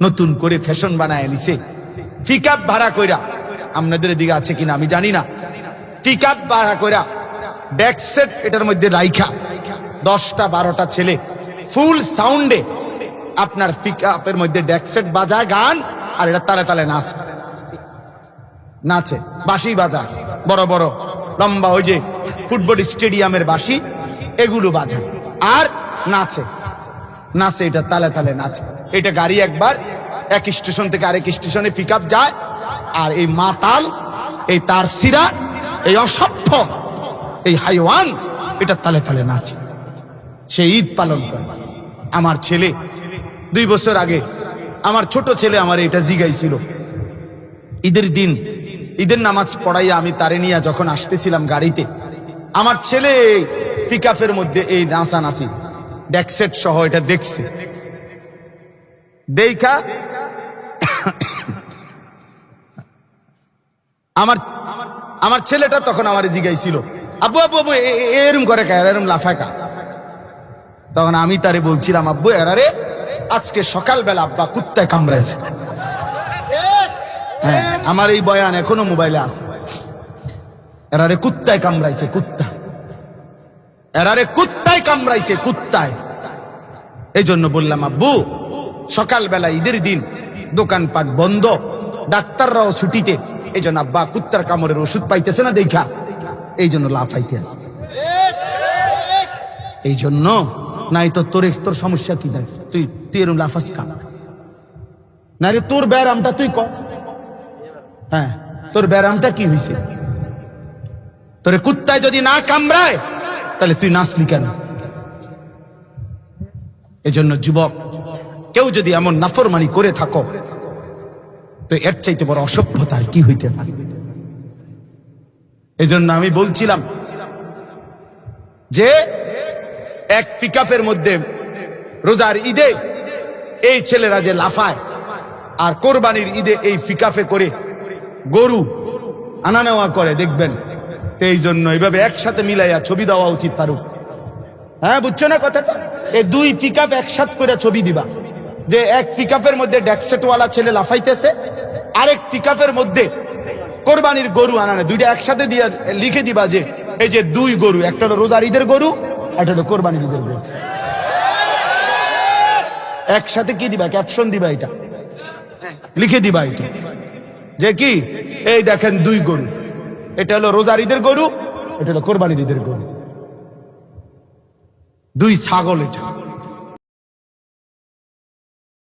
নতুন করে ফ্যাশন বানায় নিছে, পিকআপ ভাড়া কইরা, আপনাদের দিকে আছে কিনা আমি জানি না, পিকআপ ভাড়া কইরা ব্যাক সেট এটার মধ্যে রাইখা 10টা 12টা ছেলে ফুল সাউন্ডে আপনার পিকআপের মধ্যে ডেক সেট বাজায় গান, আর এটা তালে তালে নাচে, বাঁশি বাজায়, বড় বড় লম্বা ওই যে ফুটবল স্টেডিয়ামের বাঁশি এগুলো বাজায় আর নাচে, এটা তালে তালে নাচে। এটা গাড়ি একবার এক স্টেশন থেকে আরেক স্টেশনে পিকআপ যায়, আর এই মাতাল, এই তার সিরা, এই অসভ্য, এই হাইওয়ান এটা তালে তালে নাচে। সে ঈদ পালন করে। আমার ছেলে 2 বছর আগে আমার ছোট ছেলে আমার এটা জিগাইছিল, ঈদের দিন ঈদের নামাজ পড়াইয়া আমি তারে নিয়ে যখন আসতেছিলাম গাড়িতে, আমার ছেলে পিকআপের মধ্যে এই নাচানাচি ডেকসেট সহ এটা দেখছে, দেখা আমার ছেলেটা তখন আমার জিগাইছিল, আব্বু আব্বু আব্বু এরম করে কা, এরম লাফায় কা। তখন আমি তারে বলছিলাম, আব্বু এরারে আজকে সকালবেলা আব্বা কুত্তায় কামড়াইছে। হ্যাঁ, আমার এই বয়ান এখনো মোবাইলে আছে। এরারে কুত্তায় কামড়াইছে, এরারে কুত্তায় কামড়াইছে, কুত্তায়। এই জন্য বললাম, আব্বু সকালবেলা ঈদের দিন দোকানপাট বন্ধ, ডাক্তাররাও ছুটিতে, এই জন্য আব্বা কুত্তার কামড়ের ওষুধ পাইতেছে না দেখা, এই জন্য লাফাইতে আছে। এই জন্য নাই তো তোর সমস্যা কি? তুই এরকম লাফাস কাম না রে, তোর ব্যারামটা তুই কর। হ্যাঁ, তোর ব্যারামটা কি হয়েছে? তোরে কুত্তায় যদি না কামড়ায় তাহলে তুই নাচলি কেন? এজন্য যুবক, কেউ যদি এমন নাফরমানি করে থাকো তো এর চাইতে বড় অসভ্যতার কি হইতে পারে? এজন্য আমি বলছিলাম যে এক পিকআপের মধ্যে রোজার ঈদে এই ছেলেরা যে লাফায়, আর কোরবানির ঈদে এই পিকআপে করে গরু আনা নেওয়া করে, দেখবেন। এই জন্য এইভাবে একসাথে মিলাইয়া ছবি দেওয়া উচিত ফারুক। হ্যাঁ, বুঝছো না কথাটা? এই 2 পিকআপ একসাথে করে ছবি দিবা, যে এক পিকআপের মধ্যে ডেকসেটওয়ালা ছেলে লাফাইতেছে, আরেক পিকআপের মধ্যে কোরবানির গরু আনানে, 2টা একসাথে দিয়া লিখে দিবা যে এই যে 2 গরু, একটা হলো রোজার ঈদের গরু, একটা হলো কোরবানির ঈদের গরু। একসাথে কি দিবা? ক্যাপশন দিবা, এটা লিখে দিবা, এটা যে কি, এই দেখেন 2 গরু, এটা হলো রোজার ঈদের গরু, এটা হলো কোরবানির ঈদের গরু, 2 ছাগল এটা।